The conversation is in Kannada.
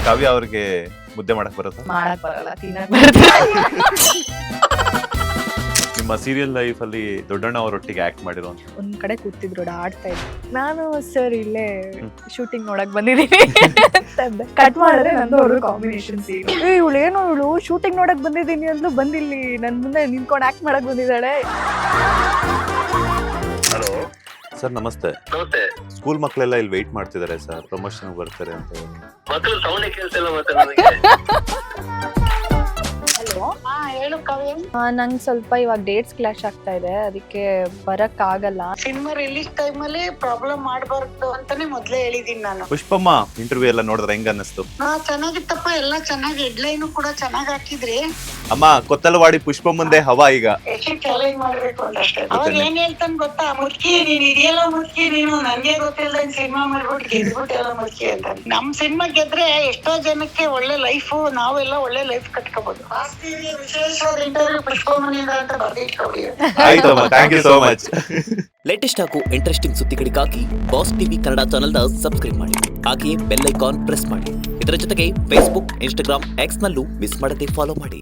ಕಾವ್ಯ ಅವ್ರಿಗೆ ಮುದ್ದೆ ಮಾಡಕ್ ಬರುತ್ತಾ? ಮಾಡಕ್ ಬರಲ್ಲ, ತಿನ್ನಕ್ ಬರುತ್ತೆ. ನಿಮ್ಮ ಸೀರಿಯಲ್ ಲೈಫ್ ಅಲ್ಲಿ ದೊಡ್ಡಣ್ಣ ಅವರೊಟ್ಟಿಗೆ ಆಕ್ಟ್ ಮಾಡಿರೋ ಒಂದ್ ಕಡೆ ಕೂತಿದ್ರು ಆಡ್ತಾ ಇದ್ರು. ನಾನು ಸರ್ ಇಲ್ಲೇ ಶೂಟಿಂಗ್ ನೋಡಕ್ ಬಂದಿದ್ದೀನಿ ಕಟ್ ಮಾಡಿದ್ರೆ ನಂದು ಅವ್ರ ಕಾಂಬಿನೇಷನ್ ಸೀನ್. ಇವಳೇನು ಇವಳು ಶೂಟಿಂಗ್ ನೋಡಕ್ ಬಂದಿದ್ದೀನಿ ಅಂದ್ಲು, ಬಂದಿಲ್ಲಿ ನನ್ ಮುಂದೆ ನಿಂತ್ಕೊಂಡು ಆಕ್ಟ್ ಮಾಡಕ್ ಬಂದಿದ್ದಾಳೆ. ಹಲೋ ಸರ್ ನಮಸ್ತೆ. ಸ್ಕೂಲ್ ಮಕ್ಕಳೆಲ್ಲ ಇಲ್ಲಿ ವೆಯ್ಟ್ ಮಾಡ್ತಿದ್ದಾರೆ ಸರ್, ಪ್ರಮೋಷನ್ ಬರ್ತಾರೆ ಅಂತ. ಮಕ್ಕಳು ಸೌಂಡ್ ಕೇಳ್ತಿಲ್ಲ ಮತ್ತೆ ನನಗೆ. ಹಲೋ, ಹೇಳು ಕಾವ್ಯ. ನಂಗೆ ಸ್ವಲ್ಪ ಇವಾಗ ಡೇಟ್ಸ್ ಕ್ಲಾಶ್ ಆಗ್ತಾ ಇದೆ, ಅದಕ್ಕೆ ಬರಕ್ ಆಗಲ್ಲ. ಸಿನಿಮಾ ರಿಲೀಸ್ ಟೈಮ್ ಅಲ್ಲಿ ಪ್ರಾಬ್ಲಮ್ ಮಾಡಬಾರ್ದು ಅಂತಾನೆ ಮೊದ್ಲೇ ಹೇಳಿದೀನಿ ನಾನು. ಪುಷ್ಪಮ್ಮ ಇಂಟರ್ವ್ಯೂ ಎಲ್ಲ ನೋಡಿದ್ರೆ ಹೆಂಗ ಅನ್ನಿಸ್ತು? ಚೆನ್ನಾಗಿತ್ತಪ್ಪ, ಎಲ್ಲ ಚೆನ್ನಾಗಿ ಹೆಡ್ಲೈನ್ ಕೂಡ ಚೆನ್ನಾಗಿ ಹಾಕಿದ್ರಿ. ಅಮ್ಮ ಕೊತ್ತಲವಾಡಿ ಪುಷ್ಪಮ್ಮಂದೇ ಹವಾ ಈಗ. ಚಾಲೆಂಜ್ ಮಾಡ್ಬೇಕು ಅಂತ ಅಷ್ಟೇ. ಅವಾಗ ಏನ್ ಹೇಳ್ತಾನೆ ಗೊತ್ತಾ, ಮುದ್ಕಿ ನೀನ್ ಇದೆಯಲ್ಲ ಮುದ್ಕಿ ನೀನು, ನನ್ಗೆ ಗೊತ್ತಿಲ್ಲ ಸಿನಿಮಾ ಮಾಡ್ಬಿಟ್ಟು ಗೆದ್ಬಿಟ್ಟು ಎಲ್ಲ ಮುದ್ಕಿ ಅಂತ. ನಮ್ ಸಿನಿಮಾ ಗೆದ್ರೆ ಎಷ್ಟೋ ಜನಕ್ಕೆ ಒಳ್ಳೆ ಲೈಫ್, ನಾವೆಲ್ಲ ಒಳ್ಳೆ ಲೈಫ್ ಕಟ್ಕೋಬಹುದು. ವಿಶೇಷವಾದ ಇಂಟರ್ವ್ಯೂ ಪುಷ್ಪಮ್ಮನಿಂದ ಅಂತ ಬರ್ದಿಟ್ಕೊಳ್ಳಿ. ಆಯ್ತಮ್ಮ, thank you so much. Latest ಹಾಗೂ ಇಂಟ್ರೆಸ್ಟಿಂಗ್ ಸುದ್ದಿಗಳಿಗಾಗಿ ಬಾಸ್ ಟಿವಿ ಕನ್ನಡ ಚಾನೆಲ್ನ ಸಬ್ಸ್ಕ್ರೈಬ್ ಮಾಡಿ, ಹಾಗೆಯೇ ಬೆಲ್ ಐಕಾನ್ ಪ್ರೆಸ್ ಮಾಡಿ. ಇದರ ಜೊತೆಗೆ ಫೇಸ್ಬುಕ್, ಇನ್ಸ್ಟಾಗ್ರಾಮ್, ಎಕ್ಸ್ ನಲ್ಲೂ ಮಿಸ್ ಮಾಡದೆ ಫಾಲೋ ಮಾಡಿ.